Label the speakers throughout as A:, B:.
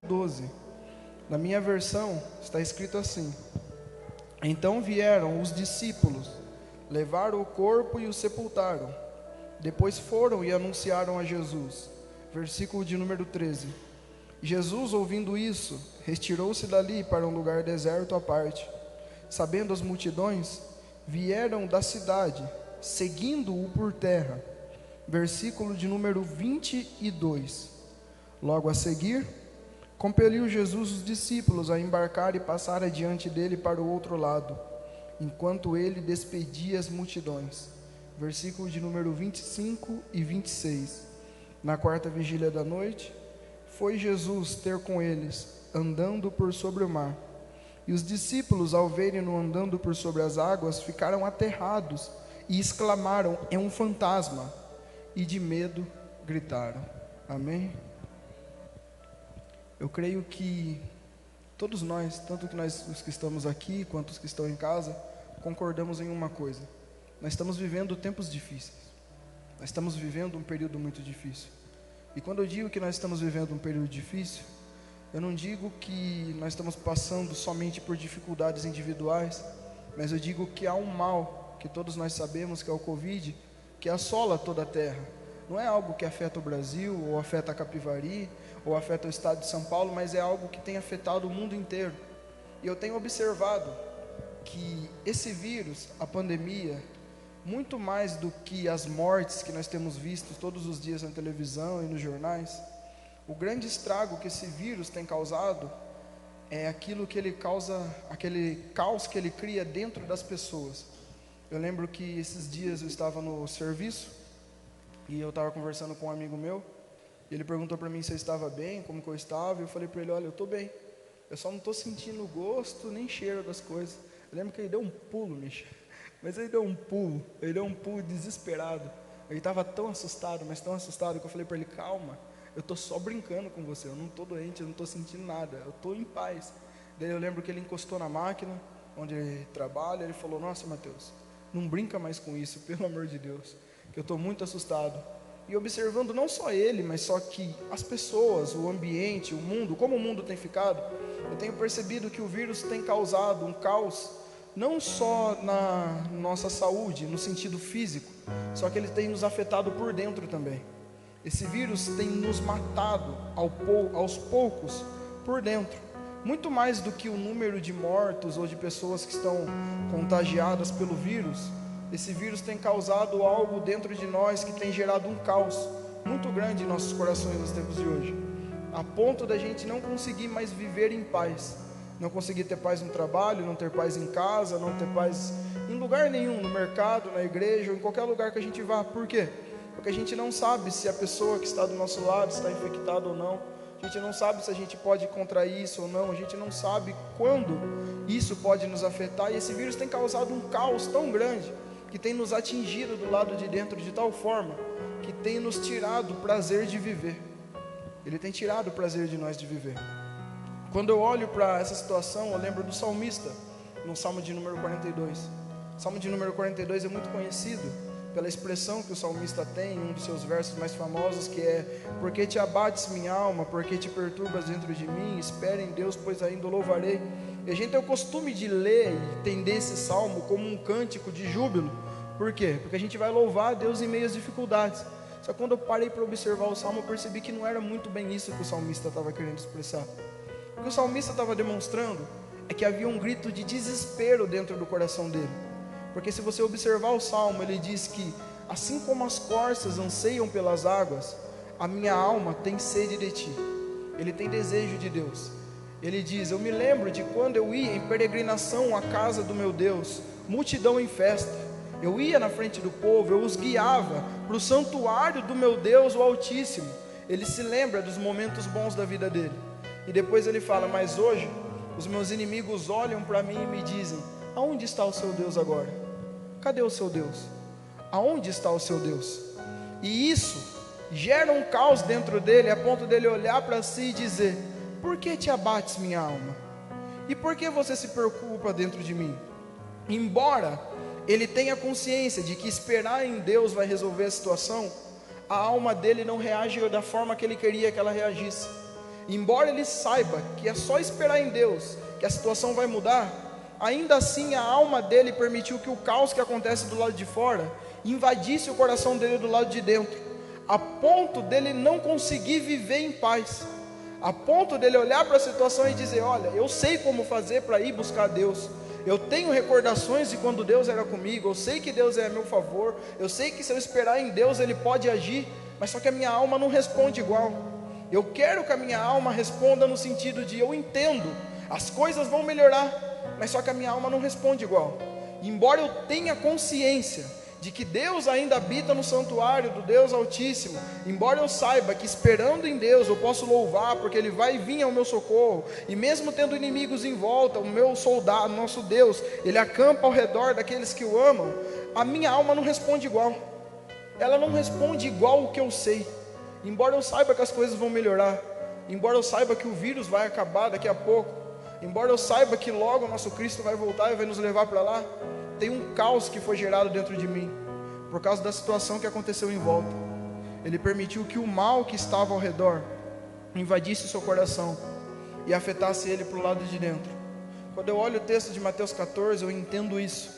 A: 12. Na minha versão está escrito assim: então vieram os discípulos, levaram o corpo e o sepultaram. Depois foram e anunciaram a Jesus. Versículo de número 13. Jesus, ouvindo isso, retirou-se dali para um lugar deserto à parte. Sabendo as multidões, vieram da cidade, seguindo-o por terra. Versículo de número 22. Logo a seguir, compeliu Jesus os discípulos a embarcar e passar adiante dele para o outro lado, enquanto ele despedia as multidões. Versículo de número 25 e 26. Na quarta vigília da noite, foi Jesus ter com eles, andando por sobre o mar. E os discípulos, ao verem-no andando por sobre as águas, ficaram aterrados e exclamaram: é um fantasma! E de medo gritaram. Amém? Eu creio que todos nós, tanto que nós, os que estamos aqui, quanto os que estão em casa, concordamos em uma coisa: nós estamos vivendo tempos difíceis. Nós estamos vivendo um período muito difícil. E quando eu digo que nós estamos vivendo um período difícil, eu não digo que nós estamos passando somente por dificuldades individuais, mas eu digo que há um mal, que todos nós sabemos, que é o Covid, que assola toda a terra. Não é algo que afeta o Brasil, ou afeta a Capivari, ou afeta o estado de São Paulo, mas é algo que tem afetado o mundo inteiro. E eu tenho observado que esse vírus, a pandemia, muito mais do que as mortes que nós temos visto todos os dias na televisão e nos jornais, o grande estrago que esse vírus tem causado é aquilo que ele causa, aquele caos que ele cria dentro das pessoas. Eu lembro que esses dias eu estava no serviço e eu estava conversando com um amigo meu, e ele perguntou para mim se eu estava bem, como que eu estava, e eu falei para ele: olha, eu estou bem, eu só não estou sentindo gosto nem cheiro das coisas. Eu lembro que ele deu um pulo, Misha, mas ele deu um pulo desesperado. Ele estava tão assustado, mas tão assustado, que eu falei para ele: calma, eu estou só brincando com você, eu não estou doente, eu não estou sentindo nada, eu estou em paz. Daí eu lembro que ele encostou na máquina onde ele trabalha, ele falou: nossa, Mateus, não brinca mais com isso, pelo amor de Deus, que eu estou muito assustado. E observando não só ele, mas só que as pessoas, o ambiente, o mundo, como o mundo tem ficado, eu tenho percebido que o vírus tem causado um caos, não só na nossa saúde, no sentido físico, só que ele tem nos afetado por dentro também. Esse vírus tem nos matado aos poucos por dentro, muito mais do que o número de mortos ou de pessoas que estão contagiadas pelo vírus. Esse vírus tem causado algo dentro de nós que tem gerado um caos muito grande em nossos corações nos tempos de hoje, a ponto da gente não conseguir mais viver em paz, não conseguir ter paz no trabalho, não ter paz em casa, não ter paz em lugar nenhum, no mercado, na igreja, ou em qualquer lugar que a gente vá. Por quê? Porque a gente não sabe se a pessoa que está do nosso lado está infectada ou não, a gente não sabe se a gente pode contrair isso ou não, a gente não sabe quando isso pode nos afetar, e esse vírus tem causado um caos tão grande, que tem nos atingido do lado de dentro de tal forma, que tem nos tirado o prazer de viver. Ele tem tirado o prazer de nós de viver. Quando eu olho para essa situação, eu lembro do salmista, no Salmo de número 42. O Salmo de número 42 é muito conhecido pela expressão que o salmista tem, um dos seus versos mais famosos, que é: porque te abates minha alma, porque te perturbas dentro de mim, espere em Deus, pois ainda o louvarei. E a gente tem o costume de ler e entender esse salmo como um cântico de júbilo. Por quê? Porque a gente vai louvar a Deus em meio às dificuldades. Só que quando eu parei para observar o salmo, eu percebi que não era muito bem isso que o salmista estava querendo expressar. O que o salmista estava demonstrando é que havia um grito de desespero dentro do coração dele. Porque se você observar o salmo, ele diz que assim como as corças anseiam pelas águas, a minha alma tem sede de ti. Ele tem desejo de Deus. Ele diz: eu me lembro de quando eu ia em peregrinação à casa do meu Deus, multidão em festa. Eu ia na frente do povo, eu os guiava para o santuário do meu Deus, o Altíssimo. Ele se lembra dos momentos bons da vida dele. E depois ele fala: mas hoje, os meus inimigos olham para mim e me dizem: aonde está o seu Deus agora? Cadê o seu Deus? Aonde está o seu Deus? E isso gera um caos dentro dele, a ponto dele olhar para si e dizer: por que te abates minha alma? E por que você se preocupa dentro de mim? Embora ele tenha consciência de que esperar em Deus vai resolver a situação, a alma dele não reage da forma que ele queria que ela reagisse. Embora ele saiba que é só esperar em Deus que a situação vai mudar, ainda assim a alma dele permitiu que o caos que acontece do lado de fora invadisse o coração dele do lado de dentro, a ponto dele não conseguir viver em paz, a ponto dele olhar para a situação e dizer: olha, eu sei como fazer para ir buscar Deus, eu tenho recordações de quando Deus era comigo, eu sei que Deus é a meu favor, eu sei que se eu esperar em Deus Ele pode agir, mas só que a minha alma não responde igual. Eu quero que a minha alma responda no sentido de: eu entendo, as coisas vão melhorar, mas só que a minha alma não responde igual. Embora eu tenha consciência de que Deus ainda habita no santuário do Deus Altíssimo, embora eu saiba que esperando em Deus eu posso louvar, porque Ele vai vir ao meu socorro, e mesmo tendo inimigos em volta, o meu soldado, nosso Deus, Ele acampa ao redor daqueles que o amam, a minha alma não responde igual. Ela não responde igual o que eu sei. Embora eu saiba que as coisas vão melhorar, embora eu saiba que o vírus vai acabar daqui a pouco, embora eu saiba que logo o nosso Cristo vai voltar e vai nos levar para lá, tem um caos que foi gerado dentro de mim, por causa da situação que aconteceu em volta. Ele permitiu que o mal que estava ao redor invadisse o seu coração e afetasse ele para o lado de dentro. Quando eu olho o texto de Mateus 14, eu entendo isso.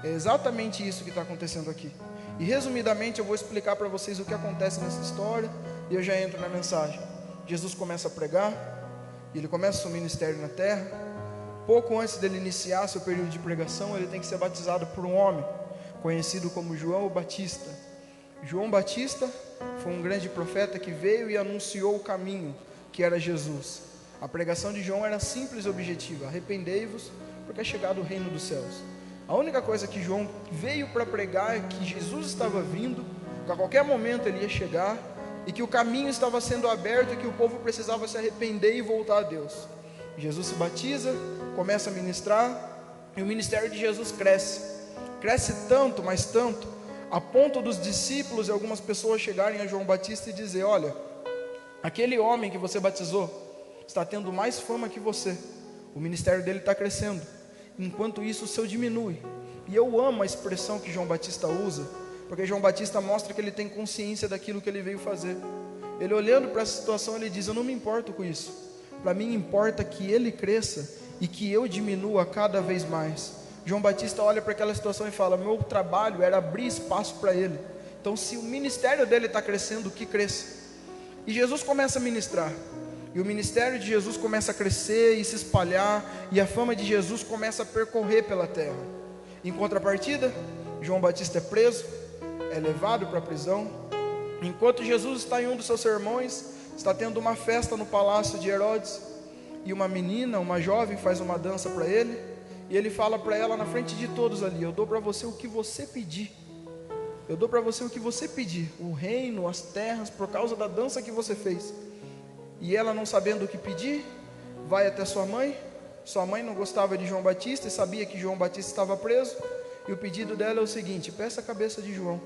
A: É exatamente isso que está acontecendo aqui. E resumidamente eu vou explicar para vocês o que acontece nessa história, e eu já entro na mensagem. Jesus começa a pregar, ele começa o seu ministério na terra. Pouco antes dele iniciar seu período de pregação, ele tem que ser batizado por um homem conhecido como João Batista. João Batista foi um grande profeta que veio e anunciou o caminho, que era Jesus. A pregação de João era simples e objetiva: arrependei-vos, porque é chegado o reino dos céus. A única coisa que João veio para pregar é que Jesus estava vindo, que a qualquer momento ele ia chegar, e que o caminho estava sendo aberto e que o povo precisava se arrepender e voltar a Deus. Jesus se batiza, começa a ministrar, e o ministério de Jesus cresce tanto, mas tanto, a ponto dos discípulos e algumas pessoas chegarem a João Batista e dizer: olha, aquele homem que você batizou está tendo mais fama que você, o ministério dele está crescendo, enquanto isso o seu diminui. E eu amo a expressão que João Batista usa, porque João Batista mostra que ele tem consciência daquilo que ele veio fazer. Ele, olhando para essa situação, ele diz: eu não me importo com isso, para mim importa que ele cresça e que eu diminua cada vez mais. João Batista olha para aquela situação e fala: meu trabalho era abrir espaço para ele, então se o ministério dele está crescendo, que cresça. E Jesus começa a ministrar, e o ministério de Jesus começa a crescer e se espalhar, e a fama de Jesus começa a percorrer pela terra. Em contrapartida, João Batista é preso, é levado para a prisão. Enquanto Jesus está em um dos seus sermões, está tendo uma festa no palácio de Herodes, e uma menina, uma jovem, faz uma dança para ele, e ele fala para ela na frente de todos ali: eu dou para você o que você pedir, eu dou para você o que você pedir, o reino, as terras, por causa da dança que você fez. E ela, não sabendo o que pedir, vai até sua mãe não gostava de João Batista e sabia que João Batista estava preso, e o pedido dela é o seguinte: peça a cabeça de João.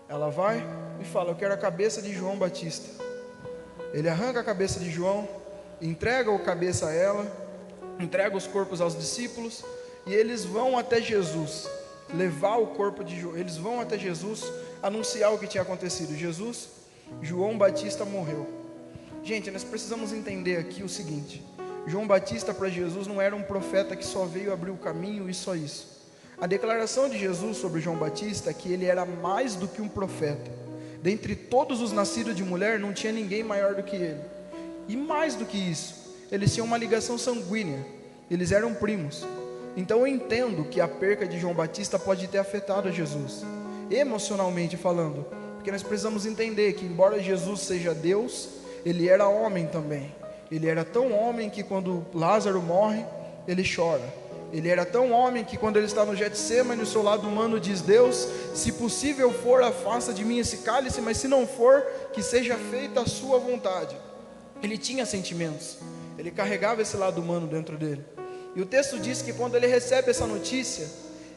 A: Ela vai e fala: eu quero a cabeça de João Batista. Ele arranca a cabeça de João, entrega a cabeça a ela, entrega os corpos aos discípulos, e eles vão até Jesus, levar o corpo de João. Eles vão até Jesus, anunciar o que tinha acontecido. João Batista morreu. Gente, nós precisamos entender aqui o seguinte: João Batista para Jesus não era um profeta que só veio abrir o caminho e só isso. A declaração de Jesus sobre João Batista é que ele era mais do que um profeta. Dentre todos os nascidos de mulher, não tinha ninguém maior do que ele. E mais do que isso, eles tinham uma ligação sanguínea, eles eram primos. Então eu entendo que a perca de João Batista pode ter afetado Jesus, emocionalmente falando, porque nós precisamos entender que, embora Jesus seja Deus, ele era homem também. Ele era tão homem que quando Lázaro morre, ele chora. Ele era tão homem que quando ele está no Getsêmani, o seu lado humano diz: Deus, se possível for, afasta de mim esse cálice, mas se não for, que seja feita a sua vontade. Ele tinha sentimentos, ele carregava esse lado humano dentro dele. E o texto diz que quando ele recebe essa notícia,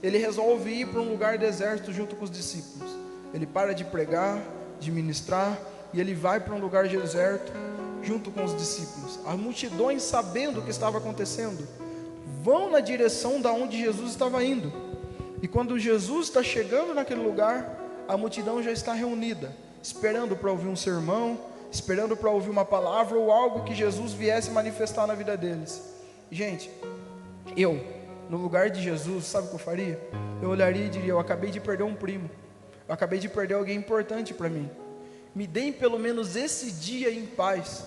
A: ele resolve ir para um lugar deserto junto com os discípulos. Ele para de pregar, de ministrar, e ele vai para um lugar deserto junto com os discípulos. As multidões, sabendo o que estava acontecendo, vão na direção da onde Jesus estava indo. E quando Jesus está chegando naquele lugar, a multidão já está reunida, esperando para ouvir um sermão, esperando para ouvir uma palavra ou algo que Jesus viesse manifestar na vida deles. Gente, no lugar de Jesus, sabe o que eu faria? Eu olharia e diria: eu acabei de perder um primo, eu acabei de perder alguém importante para mim, me deem pelo menos esse dia em paz,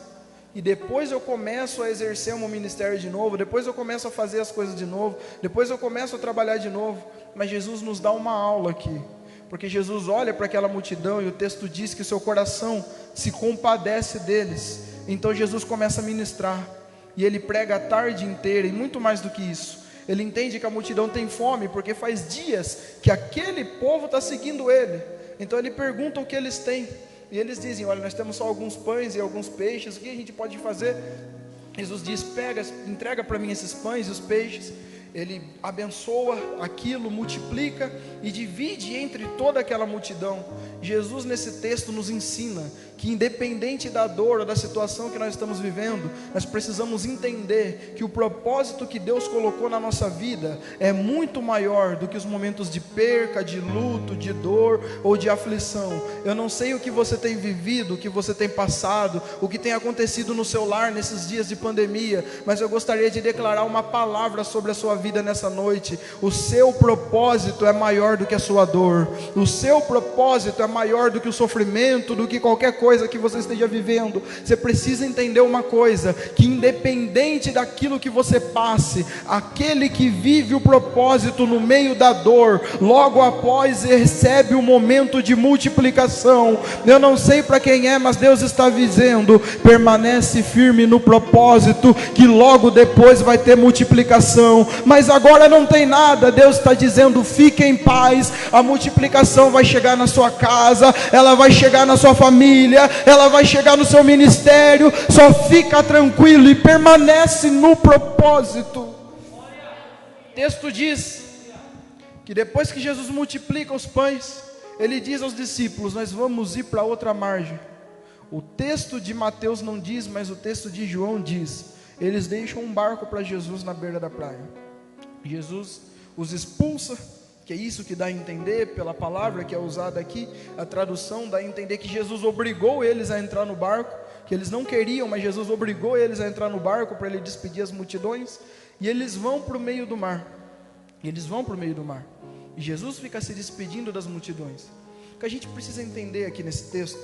A: e depois eu começo a exercer o meu ministério de novo, depois eu começo a fazer as coisas de novo, depois eu começo a trabalhar de novo. Mas Jesus nos dá uma aula aqui, porque Jesus olha para aquela multidão e o texto diz que o seu coração se compadece deles. Então Jesus começa a ministrar, e ele prega a tarde inteira, e muito mais do que isso, ele entende que a multidão tem fome, porque faz dias que aquele povo está seguindo ele. Então ele pergunta o que eles têm, e eles dizem: olha, nós temos só alguns pães e alguns peixes, o que a gente pode fazer? Jesus diz: entrega para mim esses pães e os peixes. Ele abençoa aquilo, multiplica e divide entre toda aquela multidão. Jesus nesse texto nos ensina que independente da dor ou da situação que nós estamos vivendo, nós precisamos entender que o propósito que Deus colocou na nossa vida é muito maior do que os momentos de perca, de luto, de dor ou de aflição. Eu não sei o que você tem vivido, o que você tem passado, o que tem acontecido no seu lar nesses dias de pandemia, mas eu gostaria de declarar uma palavra sobre a sua vida nessa noite. O seu propósito é maior do que a sua dor, o seu propósito é maior do que o sofrimento, do que qualquer coisa que você esteja vivendo. Você precisa entender uma coisa, que independente daquilo que você passe, aquele que vive o propósito no meio da dor, logo após recebe o momento de multiplicação. Eu não sei para quem é, mas Deus está dizendo: permanece firme no propósito, que logo depois vai ter multiplicação. Mas agora não tem nada. Deus está dizendo: fique em paz, a multiplicação vai chegar na sua casa, ela vai chegar na sua família, ela vai chegar no seu ministério. Só fica tranquilo e permanece no propósito. O texto diz que depois que Jesus multiplica os pães, ele diz aos discípulos: nós vamos ir para outra margem. O texto de Mateus não diz, mas o texto de João diz. Eles deixam um barco para Jesus na beira da praia. Jesus os expulsa, que é isso que dá a entender pela palavra que é usada aqui. A tradução dá a entender que Jesus obrigou eles a entrar no barco, que eles não queriam, mas Jesus obrigou eles a entrar no barco para ele despedir as multidões. E eles vão para o meio do mar. E Jesus fica se despedindo das multidões. O que a gente precisa entender aqui nesse texto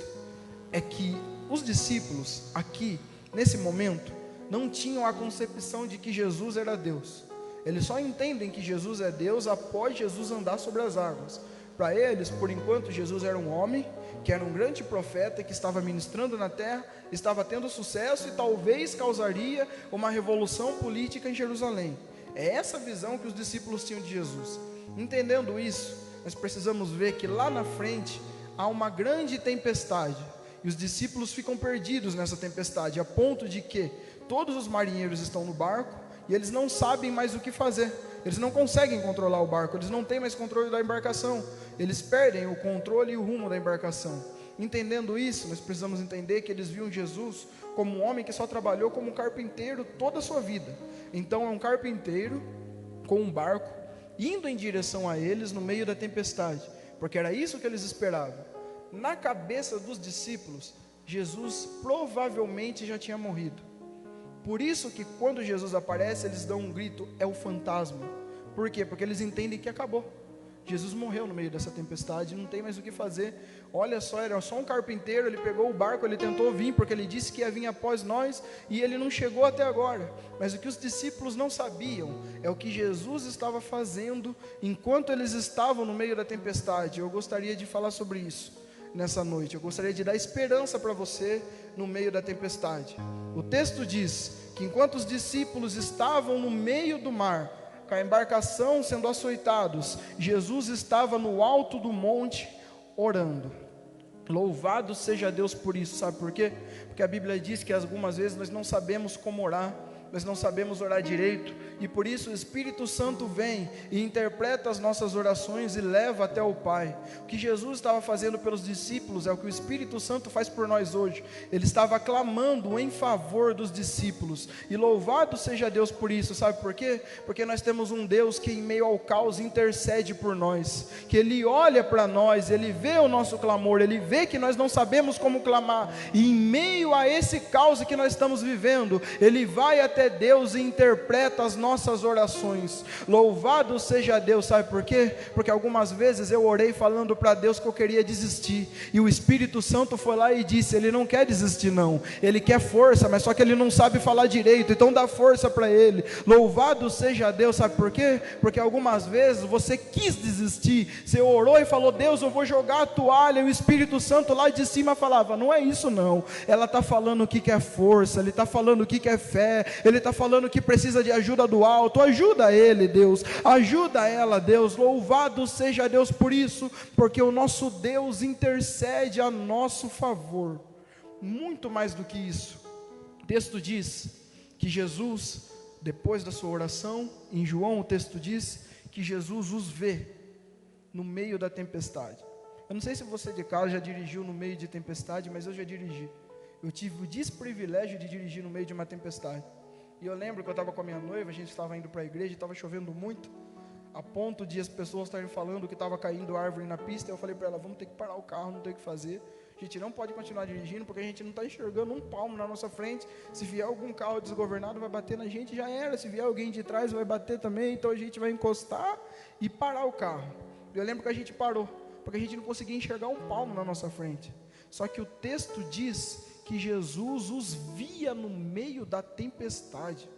A: é que os discípulos aqui, nesse momento, não tinham a concepção de que Jesus era Deus. Eles só entendem que Jesus é Deus após Jesus andar sobre as águas. Para eles, por enquanto, Jesus era um homem, que era um grande profeta, que estava ministrando na terra, estava tendo sucesso e talvez causaria uma revolução política em Jerusalém. É essa visão que os discípulos tinham de Jesus. Entendendo isso, nós precisamos ver que lá na frente há uma grande tempestade, e os discípulos ficam perdidos nessa tempestade, a ponto de que todos os marinheiros estão no barco, e eles não sabem mais o que fazer. Eles não conseguem controlar o barco, eles não têm mais controle da embarcação, eles perdem o controle e o rumo da embarcação. Entendendo isso, nós precisamos entender que eles viam Jesus como um homem que só trabalhou como um carpinteiro toda a sua vida. Então é um carpinteiro com um barco, indo em direção a eles no meio da tempestade, porque era isso que eles esperavam. Na cabeça dos discípulos, Jesus provavelmente já tinha morrido. Por isso que quando Jesus aparece, eles dão um grito: é o fantasma. Por quê? Porque eles entendem que acabou. Jesus morreu no meio dessa tempestade, não tem mais o que fazer. Olha só, era só um carpinteiro, ele pegou o barco, ele tentou vir, porque ele disse que ia vir após nós, e ele não chegou até agora. Mas o que os discípulos não sabiam, é o que Jesus estava fazendo, enquanto eles estavam no meio da tempestade. Eu gostaria de falar sobre isso nessa noite, eu gostaria de dar esperança para você no meio da tempestade. O texto diz que enquanto os discípulos estavam no meio do mar, com a embarcação sendo açoitados, Jesus estava no alto do monte orando. Louvado seja Deus por isso. Sabe por quê? Porque a Bíblia diz que algumas vezes nós não sabemos como orar, mas não sabemos orar direito, e por isso o Espírito Santo vem e interpreta as nossas orações e leva até o Pai. O que Jesus estava fazendo pelos discípulos é o que o Espírito Santo faz por nós hoje. Ele estava clamando em favor dos discípulos, e louvado seja Deus por isso. Sabe por quê? Porque nós temos um Deus que em meio ao caos intercede por nós, que Ele olha para nós, Ele vê o nosso clamor, Ele vê que nós não sabemos como clamar, e em meio a esse caos que nós estamos vivendo, Ele vai até Deus e interpreta as nossas orações. Louvado seja Deus. Sabe por quê? Porque algumas vezes eu orei falando para Deus que eu queria desistir, e o Espírito Santo foi lá e disse: Ele não quer desistir não, Ele quer força, mas só que Ele não sabe falar direito, então dá força para Ele. Louvado seja Deus. Sabe por quê? Porque algumas vezes você quis desistir, você orou e falou: Deus, eu vou jogar a toalha, e o Espírito Santo lá de cima falava: não é isso não, ela está falando o que quer força, Ele está falando o que quer fé, Ele está falando que precisa de ajuda do alto. Ajuda ele, Deus, ajuda ela, Deus. Louvado seja Deus por isso, porque o nosso Deus intercede a nosso favor. Muito mais do que isso, o texto diz que Jesus, depois da sua oração, em João o texto diz que Jesus os vê no meio da tempestade. Eu não sei se você de casa já dirigiu no meio de tempestade, mas eu já dirigi. Eu tive o desprivilégio de dirigir no meio de uma tempestade. E eu lembro que eu estava com a minha noiva, a gente estava indo para a igreja, estava chovendo muito, a ponto de as pessoas estarem falando que estava caindo árvore na pista. Eu falei para ela: vamos ter que parar o carro, não tem o que fazer. A gente não pode continuar dirigindo, porque a gente não está enxergando um palmo na nossa frente. Se vier algum carro desgovernado, vai bater na gente, já era. Se vier alguém de trás, vai bater também. Então a gente vai encostar e parar o carro. Eu lembro que a gente parou, porque a gente não conseguia enxergar um palmo na nossa frente. Só que o texto diz que Jesus os via no meio da tempestade.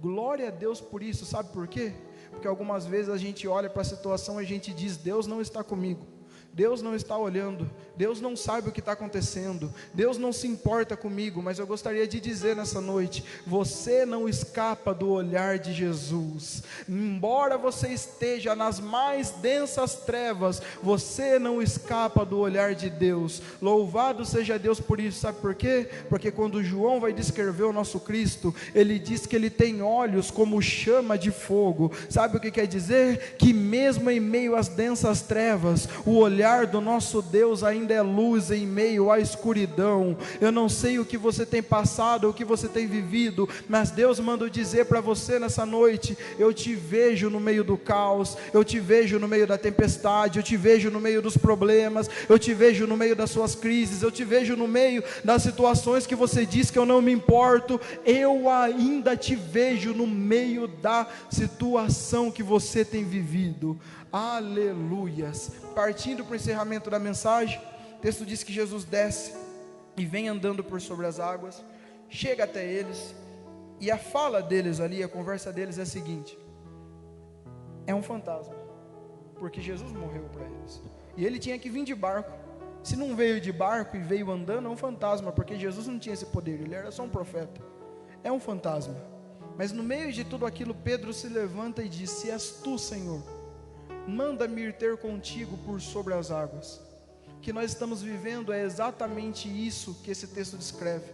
A: Glória a Deus por isso. Sabe por quê? Porque algumas vezes a gente olha para a situação e a gente diz: Deus não está comigo, Deus não está olhando, Deus não sabe o que está acontecendo, Deus não se importa comigo. Mas eu gostaria de dizer nessa noite: você não escapa do olhar de Jesus. Embora você esteja nas mais densas trevas, você não escapa do olhar de Deus. Louvado seja Deus por isso. Sabe por quê? Porque quando João vai descrever o nosso Cristo, ele diz que ele tem olhos como chama de fogo. Sabe o que quer dizer? Que mesmo em meio às densas trevas, o olhar do nosso Deus ainda é luz em meio à escuridão. Eu não sei o que você tem passado, o que você tem vivido, mas Deus manda dizer para você nessa noite: eu te vejo no meio do caos, eu te vejo no meio da tempestade, eu te vejo no meio dos problemas, eu te vejo no meio das suas crises, eu te vejo no meio das situações que você diz que eu não me importo. Eu ainda te vejo no meio da situação que você tem vivido. Aleluias. Partindo para o encerramento da mensagem, o texto diz que Jesus desce e vem andando por sobre as águas, chega até eles, e a fala deles ali, a conversa deles é a seguinte: é um fantasma, porque Jesus morreu para eles, e ele tinha que vir de barco. Se não veio de barco e veio andando, é um fantasma, porque Jesus não tinha esse poder, ele era só um profeta. É um fantasma. Mas no meio de tudo aquilo, Pedro se levanta e diz: se és tu, Senhor, manda-me ir ter contigo por sobre as águas. O que nós estamos vivendo é exatamente isso que esse texto descreve.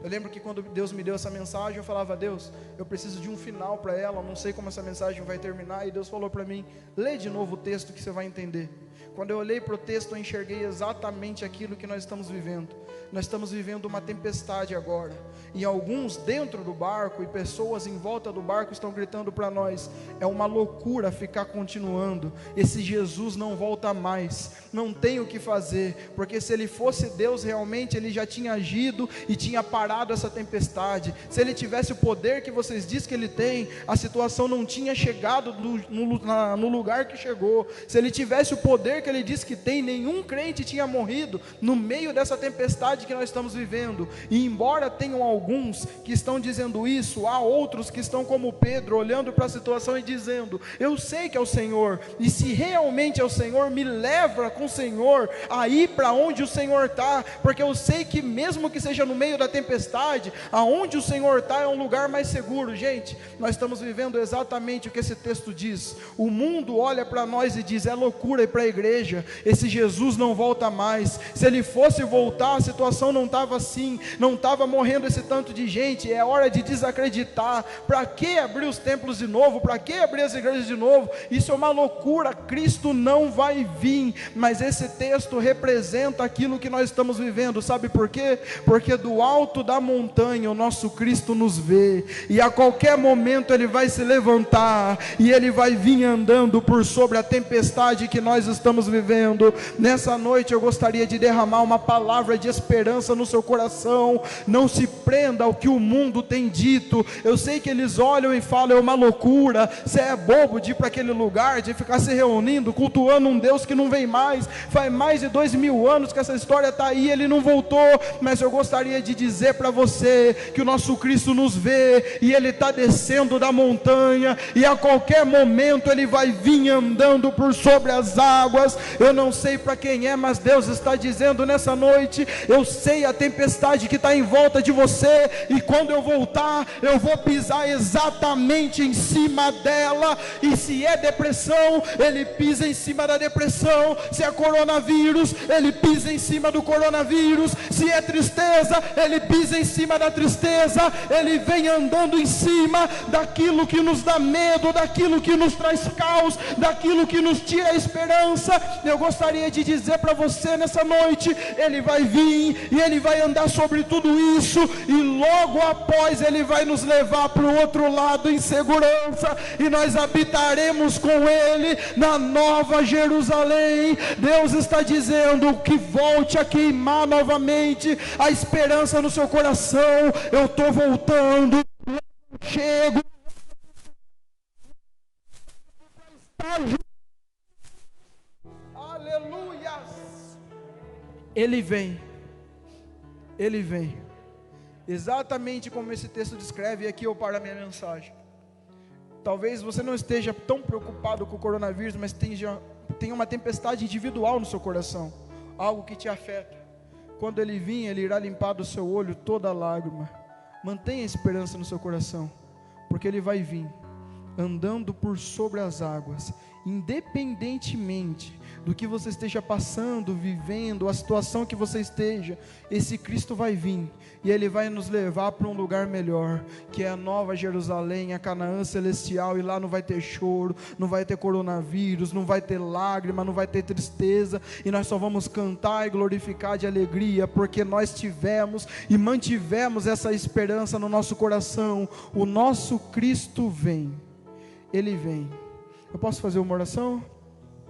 A: Eu lembro que quando Deus me deu essa mensagem, eu falava: Deus, eu preciso de um final para ela, eu não sei como essa mensagem vai terminar. E Deus falou para mim: lê de novo o texto que você vai entender. Quando eu olhei para o texto, eu enxerguei exatamente aquilo que nós estamos vivendo. Nós estamos vivendo uma tempestade agora, e alguns dentro do barco e pessoas em volta do barco estão gritando para nós: é uma loucura ficar continuando, esse Jesus não volta mais, não tem o que fazer, porque se ele fosse Deus realmente, ele já tinha agido e tinha parado essa tempestade. Se ele tivesse o poder que vocês dizem que ele tem, a situação não tinha chegado no lugar que chegou. Se ele tivesse o poder que ele diz que tem, nenhum crente tinha morrido no meio dessa tempestade que nós estamos vivendo. E embora tenham alguns que estão dizendo isso, há outros que estão como Pedro, olhando para a situação e dizendo: eu sei que é o Senhor, e se realmente é o Senhor, me leva com o Senhor a ir para onde o Senhor está, porque eu sei que mesmo que seja no meio da tempestade, aonde o Senhor está é um lugar mais seguro. Gente, nós estamos vivendo exatamente o que esse texto diz. O mundo olha para nós e diz: é loucura ir para a igreja, igreja, esse Jesus não volta mais. Se ele fosse voltar, a situação não estava assim, não estava morrendo esse tanto de gente. É hora de desacreditar. Para que abrir os templos de novo? Para que abrir as igrejas de novo? Isso é uma loucura. Cristo não vai vir. Mas esse texto representa aquilo que nós estamos vivendo. Sabe por quê? Porque do alto da montanha o nosso Cristo nos vê, e a qualquer momento ele vai se levantar e ele vai vir andando por sobre a tempestade que nós estamos vivendo. Nessa noite eu gostaria de derramar uma palavra de esperança no seu coração. Não se prenda ao que o mundo tem dito. Eu sei que eles olham e falam: é uma loucura, você é bobo de ir para aquele lugar, de ficar se reunindo, cultuando um Deus que não vem mais. Faz mais de 2000 anos que essa história está aí, ele não voltou. Mas eu gostaria de dizer para você que o nosso Cristo nos vê, e ele está descendo da montanha, e a qualquer momento ele vai vir andando por sobre as águas. Eu não sei para quem é, mas Deus está dizendo nessa noite: eu sei a tempestade que está em volta de você, e quando eu voltar, eu vou pisar exatamente em cima dela. E se é depressão, ele pisa em cima da depressão. Se é coronavírus, ele pisa em cima do coronavírus. Se é tristeza, ele pisa em cima da tristeza. Ele vem andando em cima daquilo que nos dá medo, daquilo que nos traz caos, daquilo que nos tira a esperança. Eu gostaria de dizer para você nessa noite: ele vai vir e ele vai andar sobre tudo isso, e logo após ele vai nos levar para o outro lado em segurança, e nós habitaremos com ele na Nova Jerusalém. Deus está dizendo que volte a queimar novamente a esperança no seu coração. Eu estou voltando, chego, aleluias. Ele vem, exatamente como esse texto descreve. E aqui eu paro a minha mensagem. Talvez você não esteja tão preocupado com o coronavírus, mas tem uma tempestade individual no seu coração, algo que te afeta. Quando ele vir, ele irá limpar do seu olho toda lágrima. Mantenha a esperança no seu coração, porque ele vai vir andando por sobre as águas. Independentemente do que você esteja passando, vivendo, a situação que você esteja, esse Cristo vai vir, e ele vai nos levar para um lugar melhor, que é a Nova Jerusalém, a Canaã celestial. E lá não vai ter choro, não vai ter coronavírus, não vai ter lágrima, não vai ter tristeza, e nós só vamos cantar e glorificar de alegria, porque nós tivemos e mantivemos essa esperança no nosso coração. O nosso Cristo vem, ele vem. Eu posso fazer uma oração?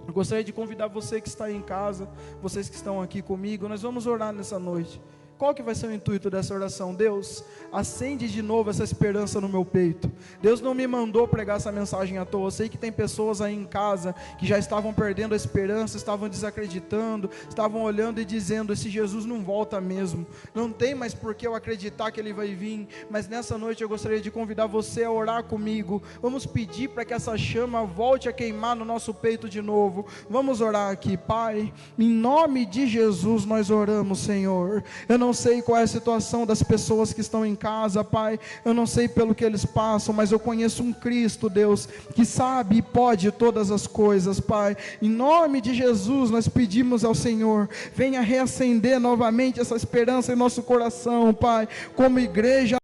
A: Eu gostaria de convidar você que está aí em casa, vocês que estão aqui comigo. Nós vamos orar nessa noite. Qual que vai ser o intuito dessa oração? Deus, acende de novo essa esperança no meu peito. Deus não me mandou pregar essa mensagem à toa. Eu sei que tem pessoas aí em casa que já estavam perdendo a esperança, estavam desacreditando, estavam olhando e dizendo: esse Jesus não volta mesmo, não tem mais por que eu acreditar que ele vai vir. Mas nessa noite eu gostaria de convidar você a orar comigo. Vamos pedir para que essa chama volte a queimar no nosso peito de novo. Vamos orar aqui. Pai, em nome de Jesus nós oramos, Senhor. Eu não sei qual é a situação das pessoas que estão em casa, Pai. Eu não sei pelo que eles passam, mas eu conheço um Cristo, Deus, que sabe e pode todas as coisas, Pai. Em nome de Jesus nós pedimos ao Senhor: venha reacender novamente essa esperança em nosso coração, Pai. Como igreja